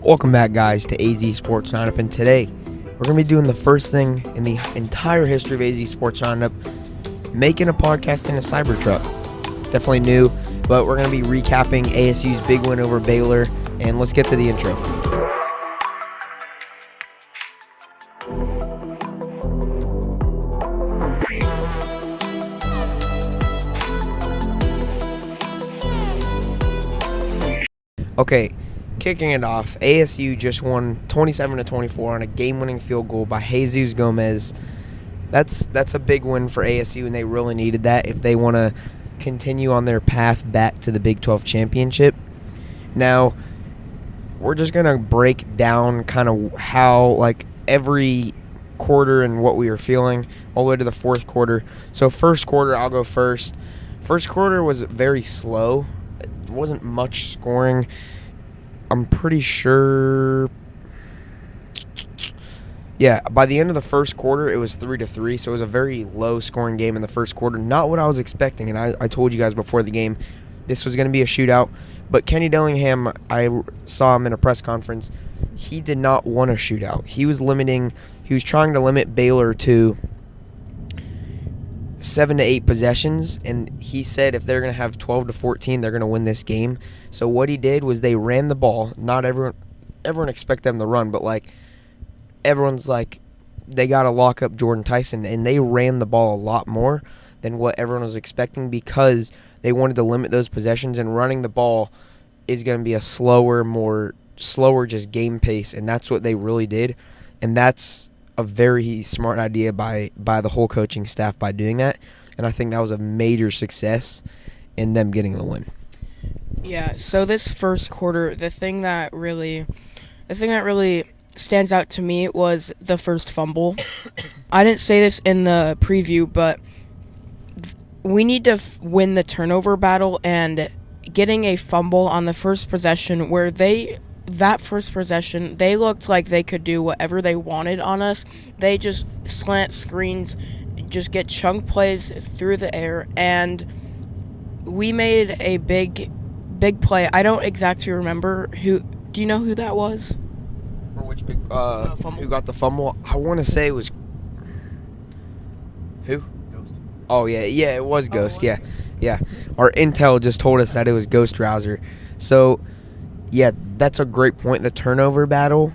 Welcome back, guys, to AZ Sports Roundup, and today we're going to be doing the first thing in the entire history of AZ Sports Roundup, making a podcast in a Cybertruck. Definitely new, but we're going to be recapping ASU's big win over Baylor, and let's get to the intro. Okay, kicking it off, ASU just won 27-24 on a game-winning field goal by Jesus Gomez. That's a big win for ASU, and they really needed that if they want to continue on their path back to the Big 12 championship. Now, we're just going to break down kind of how, every quarter and what we were feeling all the way to the fourth quarter. So first quarter, I'll go first. First quarter was very slow. It wasn't much scoring. I'm pretty sure. Yeah, by the end of the first quarter, it was 3-3, so it was a very low-scoring game in the first quarter. Not what I was expecting, and I told you guys before the game this was going to be a shootout. But Kenny Dillingham, I saw him in a press conference. He did not want a shootout. He was trying to limit Baylor to 7 to 8 possessions, and he said if they're going to have 12 to 14, they're going to win this game. So what he did was they ran the ball. Not everyone expect them to run, but everyone's they got to lock up Jordan Tyson, and they ran the ball a lot more than what everyone was expecting because they wanted to limit those possessions, and running the ball is going to be a slower just game pace, and that's what they really did. And that's a very smart idea by the whole coaching staff by doing that, and I think that was a major success in them getting the win. Yeah, so this first quarter, the thing that really stands out to me was the first fumble. I didn't say this in the preview, but we need to win the turnover battle, and getting a fumble on the first possession where that first possession, they looked like they could do whatever they wanted on us. They just slant screens, just get chunk plays through the air, and we made a big play. I don't exactly remember who. Do you know who that was? For which big who got the fumble? I want to say it was who? Ghost. Oh yeah, it was Ghost. Yeah. Our intel just told us that it was Ghost Rouser. So yeah, that's a great point. The turnover battle,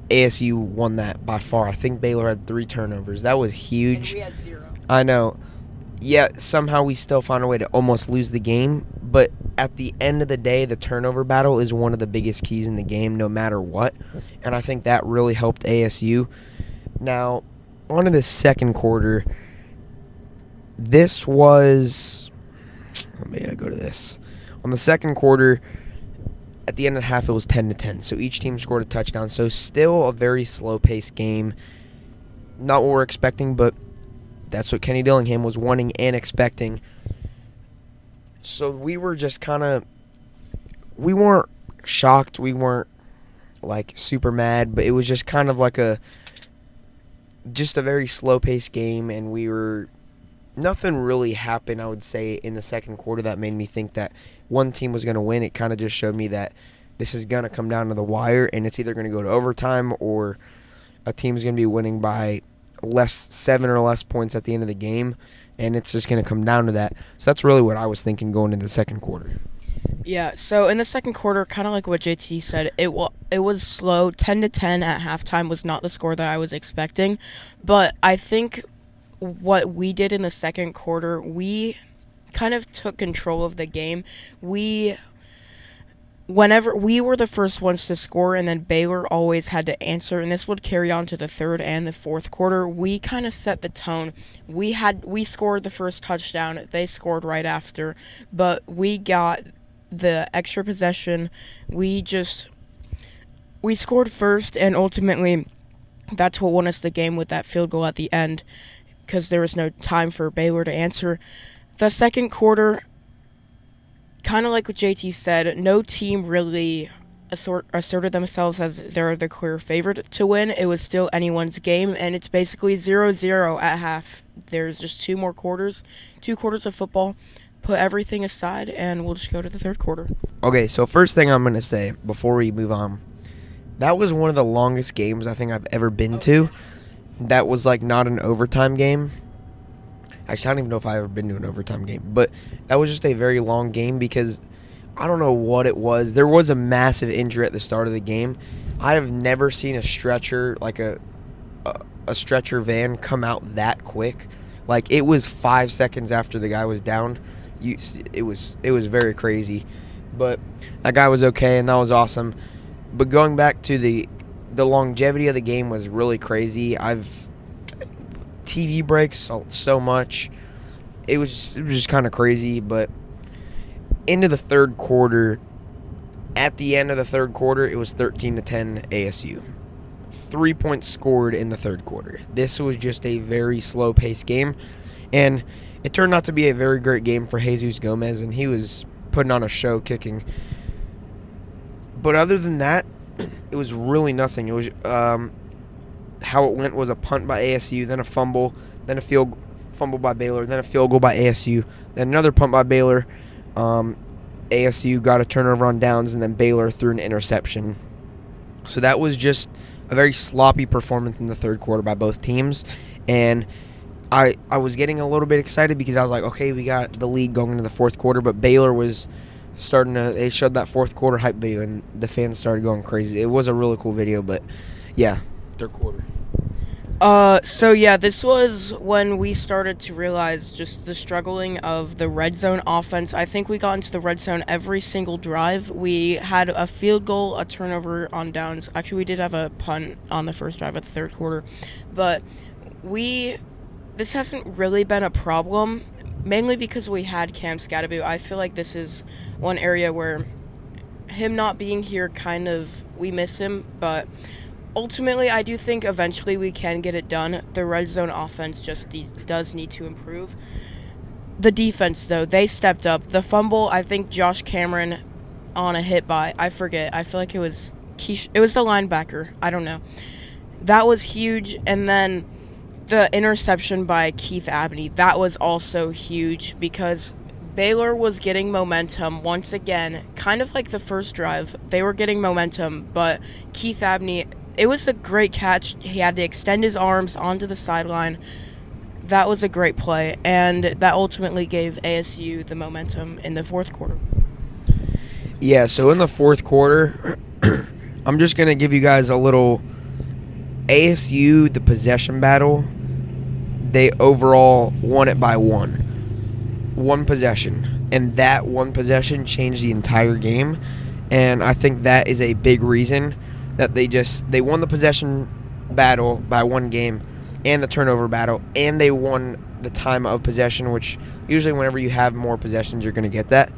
ASU won that by far. I think Baylor had 3 turnovers. That was huge. And we had 0. I know. Yeah, somehow we still found a way to almost lose the game, but at the end of the day, the turnover battle is one of the biggest keys in the game no matter what, and I think that really helped ASU. Now, on to the second quarter. This was... Let me go to this. On the second quarter, at the end of the half, it was 10-10, so each team scored a touchdown, so still a very slow-paced game. Not what we're expecting, but that's what Kenny Dillingham was wanting and expecting. So we were just we weren't shocked. We weren't, super mad. But it was just kind of a very slow-paced game. And nothing really happened, I would say, in the second quarter that made me think that one team was going to win. It kind of just showed me that this is going to come down to the wire. And it's either going to go to overtime or a team's going to be winning by 7 or less points at the end of the game, and it's just going to come down to that. So that's really what I was thinking going into the second quarter. Yeah, so in the second quarter, kind of like what JT said, it was slow. 10-10 at halftime was not the score that I was expecting, but I think what we did in the second quarter, we kind of took control of the game. Whenever we were the first ones to score, and then Baylor always had to answer, and this would carry on to the third and the fourth quarter, we kind of set the tone. We scored the first touchdown. They scored right after, but we got the extra possession. We scored first, and ultimately that's what won us the game with that field goal at the end because there was no time for Baylor to answer. The second quarter, kind of like what JT said, no team really asserted themselves as they're the clear favorite to win. It was still anyone's game, and it's basically 0-0 at half. There's just 2 quarters of football. put everything aside, and we'll just go to the third quarter. Okay, so first thing I'm going to say before we move on, that was one of the longest games I think I've ever been to. That was like not an overtime game. Actually, I don't even know if I've ever been to an overtime game, but that was just a very long game because I don't know what it was. There was a massive injury at the start of the game. I have never seen a stretcher, like a stretcher van, come out that quick. Like, it was 5 seconds after the guy was down. It was very crazy. But that guy was okay, and that was awesome. But going back to the longevity of the game was really crazy. TV breaks so much. It was just kind of crazy. But into the third quarter, at the end of the third quarter, it was 13-10 ASU. 3 points scored in the third quarter. This was just a very slow-paced game, and it turned out to be a very great game for Jesus Gomez, and he was putting on a show kicking. But other than that, it was really nothing. It was how it went was a punt by ASU, then a fumble, then a fumble by Baylor, then a field goal by ASU, then another punt by Baylor. ASU got a turnover on downs, and then Baylor threw an interception. So that was just a very sloppy performance in the third quarter by both teams. And I was getting a little bit excited because I was like, okay, we got the lead going into the fourth quarter, but Baylor was they showed that fourth quarter hype video, and the fans started going crazy. It was a really cool video, but yeah, third quarter. So yeah, this was when we started to realize just the struggling of the red zone offense. I think we got into the red zone every single drive. We had a field goal, a turnover on downs. Actually, we did have a punt on the first drive of the third quarter, but this hasn't really been a problem, mainly because we had Cam Scatterboot. I feel like this is one area where him not being here, we miss him, but ultimately, I do think eventually we can get it done. The red zone offense just does need to improve. The defense, though, they stepped up. The fumble, I think Josh Cameron on a hit by, I forget. I feel like it was it was the linebacker. I don't know. That was huge. And then the interception by Keith Abney, that was also huge because Baylor was getting momentum once again, kind of like the first drive. They were getting momentum, but Keith Abney, it was a great catch. He had to extend his arms onto the sideline. That was a great play, and that ultimately gave ASU the momentum in the fourth quarter. Yeah, so in the fourth quarter, I'm just going to give you guys a little ASU, the possession battle. They overall won it by one possession, and that one possession changed the entire game, and I think that is a big reason that they won the possession battle by one game and the turnover battle, and they won the time of possession, which usually whenever you have more possessions, you're going to get that.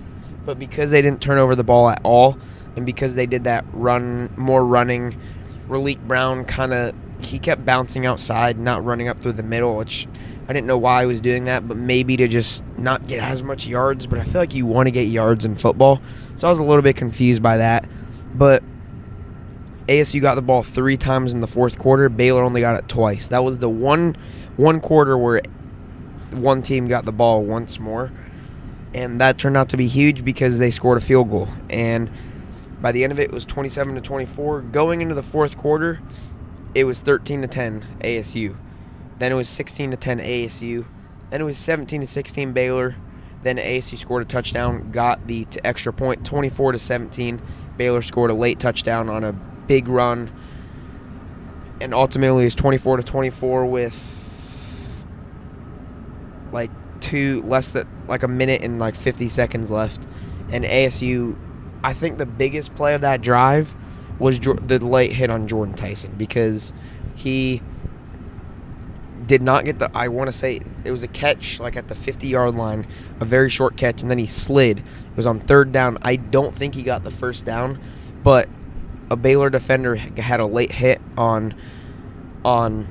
But because they didn't turn over the ball at all, and because they did that more running, Raleek Brown he kept bouncing outside, not running up through the middle, which I didn't know why he was doing that, but maybe to just not get as much yards. But I feel like you want to get yards in football, so I was a little bit confused by that. But ASU got the ball 3 times in the fourth quarter. Baylor only got it twice. That was the one quarter where one team got the ball once more, and that turned out to be huge because they scored a field goal. And by the end of it, it was 27-24. Going into the fourth quarter, it was 13-10 ASU. Then it was 16-10 ASU. Then it was 17-16 Baylor. Then ASU scored a touchdown, got the extra point, 24-17. Baylor scored a late touchdown on a big run, and ultimately it's 24-24 with a minute and 50 seconds left. And ASU, I think the biggest play of that drive was the late hit on Jordan Tyson, because he did not get I want to say it was a catch at the 50-yard line, a very short catch, and then he slid. It was on third down. I don't think he got the first down, but a Baylor defender had a late hit on I'm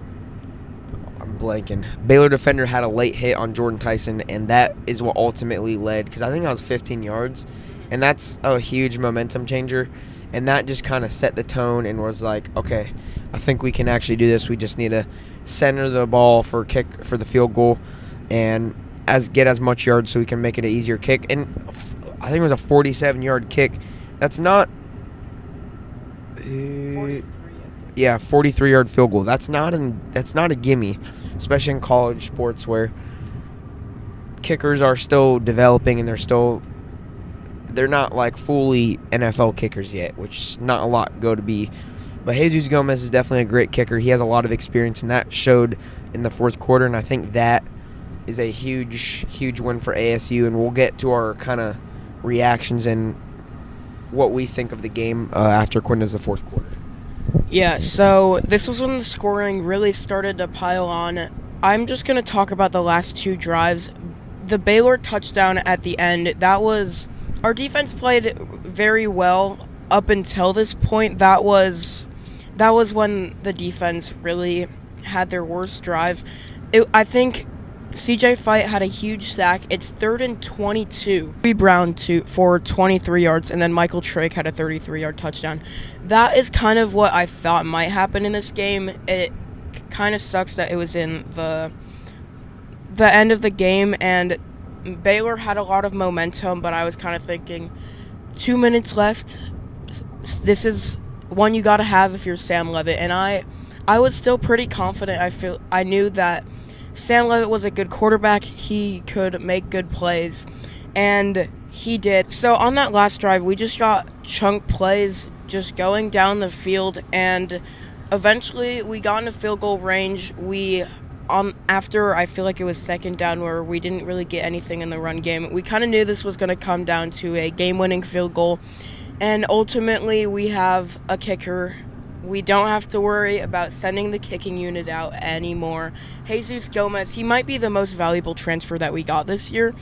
blanking. Baylor defender had a late hit on Jordan Tyson, and that is what ultimately led, because I think that was 15 yards, and that's a huge momentum changer. And that just kind of set the tone and was like, okay, I think we can actually do this. We just need to center the ball for the field goal. And get as much yards so we can make it an easier kick. And I think it was a 47-yard kick. That's not 43, 43-yard field goal. That's not a gimme, especially in college sports where kickers are still developing and they're not like fully NFL kickers yet, which not a lot go to be. But Jesus Gomez is definitely a great kicker. He has a lot of experience, and that showed in the fourth quarter, and I think that is a huge win for ASU, and we'll get to our kind of reactions and what we think of the game after Quinn does the fourth quarter. Yeah, so this was when the scoring really started to pile on. I'm just going to talk about the last two drives. The Baylor touchdown at the end, our defense played very well up until this point. That was when the defense really had their worst drive. I think CJ Fight had a huge sack. It's 3rd and 22. Brown for 23 yards, and then Michael Trigg had a 33-yard touchdown. That is kind of what I thought might happen in this game. It kind of sucks that it was in the end of the game, and Baylor had a lot of momentum, but I was kind of thinking 2 minutes left. This is one you got to have if you're Sam Levitt, and I was still pretty confident. I knew that Sam Levitt was a good quarterback. He could make good plays, and he did. So on that last drive, we just got chunk plays just going down the field, and eventually we got into field goal range. After I feel like it was 2nd down where we didn't really get anything in the run game, we kind of knew this was going to come down to a game-winning field goal, and ultimately we have a kicker. We don't have to worry about sending the kicking unit out anymore. Jesus Gomez, he might be the most valuable transfer that we got this year.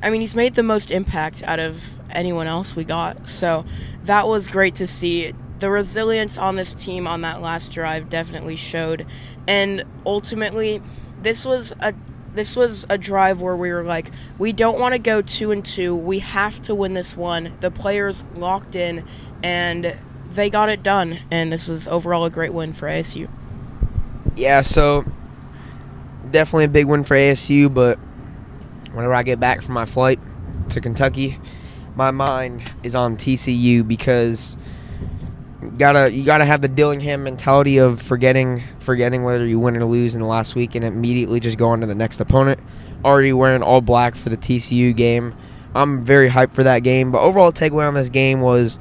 I mean, he's made the most impact out of anyone else we got, so that was great to see. The resilience on this team on that last drive definitely showed, and ultimately, this was a drive where we were like, we don't want to go 2-2. We have to win this one. The players locked in, and they got it done, and this was overall a great win for ASU. Yeah, so definitely a big win for ASU, but whenever I get back from my flight to Kentucky, my mind is on TCU because you gotta have the Dillingham mentality of forgetting whether you win or lose in the last week and immediately just go on to the next opponent. Already wearing all black for the TCU game. I'm very hyped for that game, but overall takeaway on this game was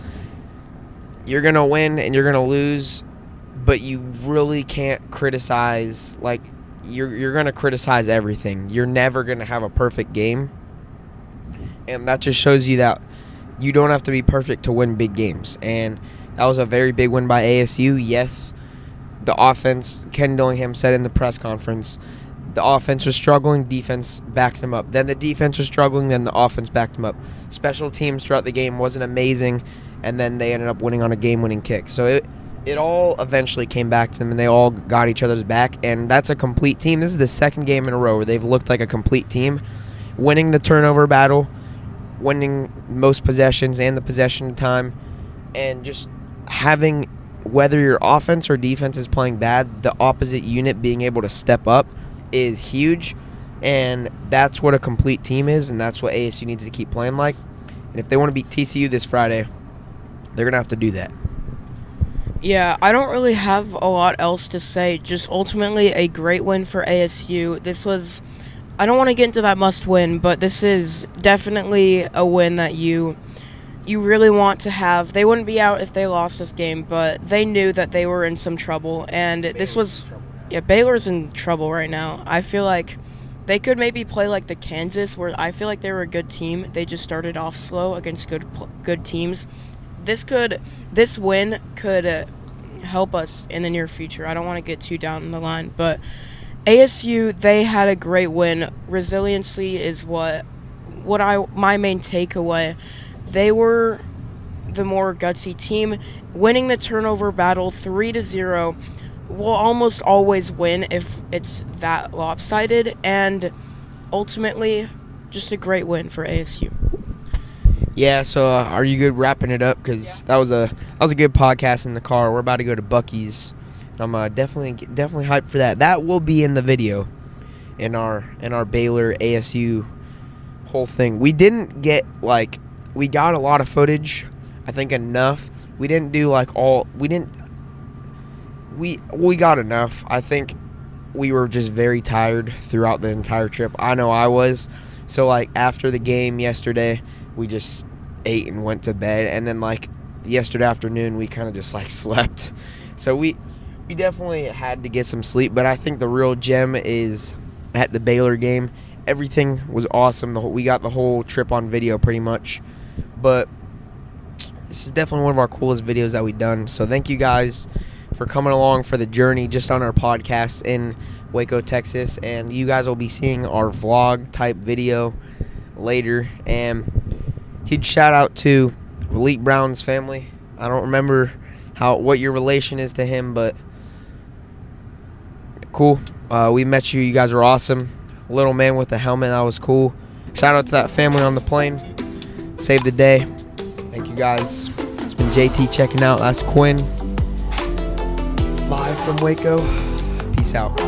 you're gonna win and you're gonna lose, but you really can't criticize. Like you're gonna criticize everything. You're never gonna have a perfect game, and that just shows you that you don't have to be perfect to win big games. And that was a very big win by ASU. Yes, the offense, Ken Dillingham said in the press conference, the offense was struggling, defense backed them up. Then the defense was struggling, then the offense backed them up. Special teams throughout the game wasn't amazing, and then they ended up winning on a game-winning kick. So it all eventually came back to them, and they all got each other's back, and that's a complete team. This is the second game in a row where they've looked like a complete team, winning the turnover battle, winning most possessions and the possession time, and just having, whether your offense or defense is playing bad, the opposite unit being able to step up is huge, and that's what a complete team is, and that's what ASU needs to keep playing like. And if they want to beat TCU this Friday, they're going to have to do that. Yeah, I don't really have a lot else to say. Just ultimately a great win for ASU. This was, I don't want to get into that must win, but this is definitely a win that you really want to have. They wouldn't be out if they lost this game, but they knew that they were in some trouble, and Baylor's in trouble right now. I feel like they could maybe play like the Kansas, where I feel like they were a good team. They just started off slow against good teams. This win could help us in the near future. I don't want to get too down the line, but ASU, they had a great win. Resiliency is my main takeaway. They were the more gutsy team. Winning the turnover battle 3-0 will almost always win if it's that lopsided, and ultimately just a great win for ASU. Yeah, so are you good wrapping it up? Because that was a good podcast in the car. We're about to go to Buc-ee's. I'm definitely hyped for that. That will be in the video. in our Baylor ASU whole thing. We didn't get we got a lot of footage. I think enough. We didn't do we got enough. I think we were just very tired throughout the entire trip. I know I was. So after the game yesterday, we just ate and went to bed, and then yesterday afternoon we kind of just slept. So we definitely had to get some sleep, but I think the real gem is at the Baylor game. Everything was awesome. We got the whole trip on video pretty much, but this is definitely one of our coolest videos that we've done. So thank you guys for coming along for the journey just on our podcast in Waco, Texas, and you guys will be seeing our vlog type video later. And huge shout out to Malik Brown's family. I don't remember what your relation is to him, but cool. We met you. You guys are awesome. Little man with the helmet, that was cool. Shout out to that family on the plane. Saved the day. Thank you guys. It's been JT checking out. That's Quinn. Live from Waco. Peace out.